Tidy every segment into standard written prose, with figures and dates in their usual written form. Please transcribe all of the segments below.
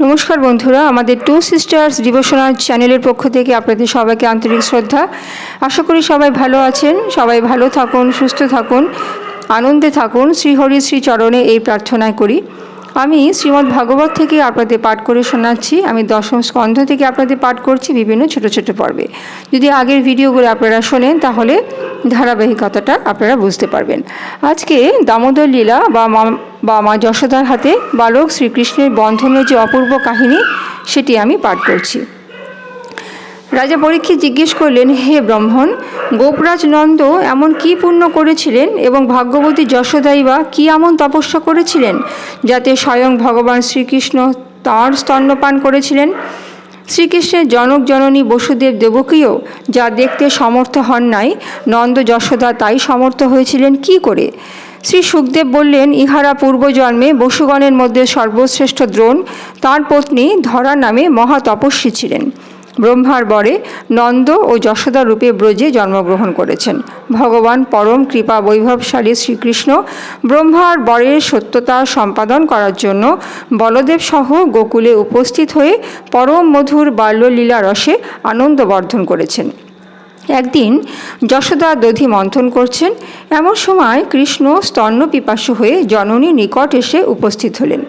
নমস্কার বন্ধুরা, আমাদের টু সিস্টার্স ডিভোশনাল চ্যানেলের পক্ষ থেকে আপনাদের সবাইকে আন্তরিক শ্রদ্ধা। আশা করি সবাই ভালো আছেন, সবাই ভালো থাকুন, সুস্থ থাকুন, আনন্দে থাকুন, শ্রীহরি শ্রীচরণে এই প্রার্থনায় করি। আমি শ্রীমদ্ ভাগবত থেকে আপনাদের পাঠ করে শোনাচ্ছি। আমি দশম স্কন্ধ থেকে আপনাদের পাঠ করছি বিভিন্ন ছোট ছোট পর্বে। যদি আগের ভিডিওগুলো আপনারা শোনেন তাহলে ধারাবাহিকতাটা আপনারা বুঝতে পারবেন। আজকে দামোদর লীলা বা মা যশোদার হাতে বালক শ্রীকৃষ্ণের বন্ধনের যে অপূর্ব কাহিনী সেটি আমি পাঠ করছি। রাজা পরীক্ষিত জিজ্ঞেস করলেন, হে ব্রাহ্মণ, গোপরাজ নন্দ এমন কি পুণ্য করেছিলেন এবং ভাগ্যবতী যশোদাই বা কী এমন তপস্যা করেছিলেন যাতে স্বয়ং ভগবান শ্রীকৃষ্ণ তাঁর স্তন্যপান করেছিলেন? শ্রীকৃষ্ণের জনক জননী বসুদেব দেবকীও যা দেখতে সমর্থ হন নাই, নন্দ যশোদা তাই সমর্থ হয়েছিলেন কি করে? শ্রী সুখদেব বললেন, ইহারা পূর্বজন্মে বসুগণের মধ্যে সর্বশ্রেষ্ঠ দ্রোণ তাঁর পত্নী ধরা নামে মহা তপস্বী ছিলেন। ব্রহ্মার বরে নন্দ ও যশোদা রূপে ব্রজে জন্মগ্রহণ করেছেন। ভগবান পরম কৃপা বৈভবশালী শ্রীকৃষ্ণ ব্রহ্মার বরের সত্যতা সম্পাদন করার জন্য বলদেব সহ গোকুলে উপস্থিত হয়ে পরম মধুর বাল্যলীলা রসে আনন্দ বর্ধন করেছেন। একদিন যশোদা দধি মন্থন করছেন, এমন সময় কৃষ্ণ স্তন্য পিপাসু হয়ে জননীর নিকট এসে উপস্থিত হলেন।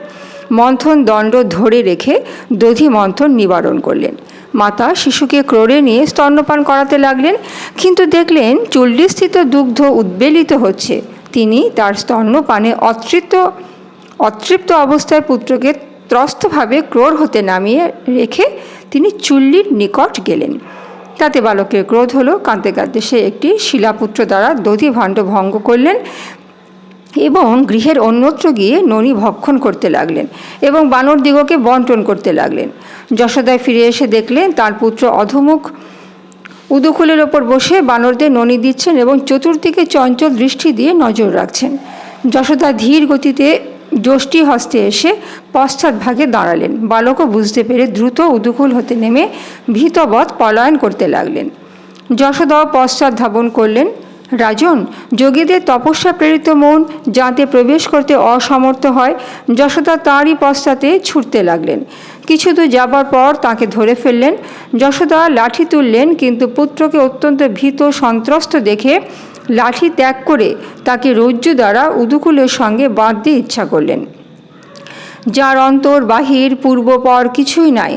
মন্থন দণ্ড ধরে রেখে দধি মন্থন নিবারণ করলেন। মাতা শিশুকে ক্রোড়ে নিয়ে স্তন্যপান করাতে লাগলেন, কিন্তু দেখলেন চুল্লিস্থিত দুগ্ধ উদ্বেলিত হচ্ছে। তিনি তার স্তন্যপানে অতৃপ্ত অবস্থায় পুত্রকে ত্রস্তভাবে ক্রোড় হতে নামিয়ে রেখে তিনি চুল্লির নিকট গেলেন। তাতে বালকের ক্রোধ হলো। কাঁদতে কাঁদতে সে একটি শিলাপুত্র দ্বারা দধি ভাণ্ড ভঙ্গ করলেন এবং গৃহের অন্যত্র গিয়ে ননি ভক্ষণ করতে লাগলেন এবং বানরদিগকে বন্টন করতে লাগলেন। যশোদায় ফিরে এসে দেখলেন তার পুত্র অধমুখ উদুকুলের ওপর বসে বানরদের ননি দিচ্ছেন এবং চতুর্দিকে চঞ্চল দৃষ্টি দিয়ে নজর রাখছেন। যশোদা ধীর গতিতে যষ্টি হস্তে এসে পশ্চাৎ ভাগে দাঁড়ালেন। বালকও বুঝতে পেরে দ্রুত উদুকুল হতে নেমে ভীতবৎ পলায়ন করতে লাগলেন। যশোদাও পশ্চাৎ ধাবন করলেন। রাজন, যোগীদের তপস্যা প্রেরিত মন যাতে প্রবেশ করতে অসমর্থ হয়, যশোদা তাঁরই পশ্চাতে ছুটতে লাগলেন। কিছু দূর যাবার পর তাকে ধরে ফেললেন। যশোদা লাঠি তুললেন, কিন্তু পুত্রকে অত্যন্ত ভীত সন্ত্রস্ত দেখে লাঠি ত্যাগ করে তাকে রজ্জু দ্বারা উদুকুলের সঙ্গে বাঁধতে ইচ্ছা করলেন। যার অন্তর বাহির পূর্বপর কিছুই নাই,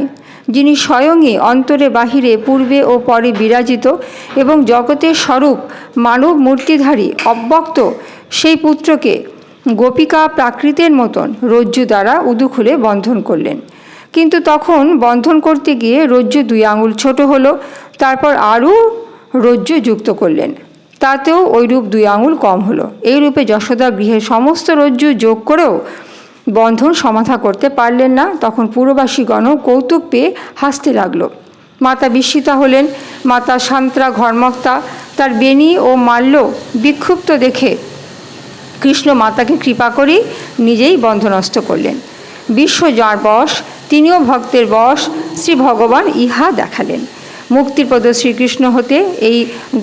যিনি স্বয়ংই অন্তরে বাহিরে পূর্বে ও পরে বিরাজিত এবং জগতের স্বরূপ মানব মূর্তিধারী অব্যক্ত, সেই পুত্রকে গোপিকা প্রাকৃতের মতন রজ্জু দ্বারা উদুকুলে বন্ধন করলেন। কিন্তু তখন বন্ধন করতে গিয়ে রজ্জু 2 আঙুল ছোট হলো। তারপর আরও রজ্জু যুক্ত করলেন, তাতেও ওইরূপ 2 আঙুল কম হলো। এইরূপে যশোদা গৃহের সমস্ত রজ্জু যোগ করেও বন্ধন সমাধা করতে পারলেন না। তখন পুরবাসীগণ কৌতুক পেয়ে হাসতে লাগল। মাতা বিস্মিতা হলেন। মাতা শান্ত্রা ঘর্মক্তা তার বেণী ও মাল্য বিক্ষুব্ধ দেখে কৃষ্ণ মাতাকে কৃপা করেই নিজেই বন্ধনস্থ করলেন। বিশ্ব যার বশ, তিনিও ভক্তের বশ, শ্রী ভগবান ইহা দেখালেন। মুক্তিপ্রদ শ্রীকৃষ্ণ হতে এই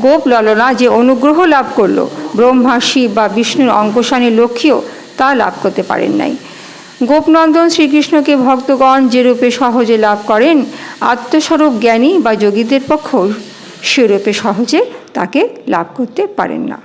গোপ ললনা যে অনুগ্রহ লাভ করল, ব্রহ্মা, শিব বা বিষ্ণুর অঙ্কশানী লক্ষ্মীও তা লাভ করতে পারেন নাই। গোপনন্দন শ্রীকৃষ্ণকে ভক্তগণ যে রূপে সহজে লাভ করেন, আত্মস্বরূপ জ্ঞানী বা যোগীদের পক্ষেও সেরূপে সহজে তাকে লাভ করতে পারেন না।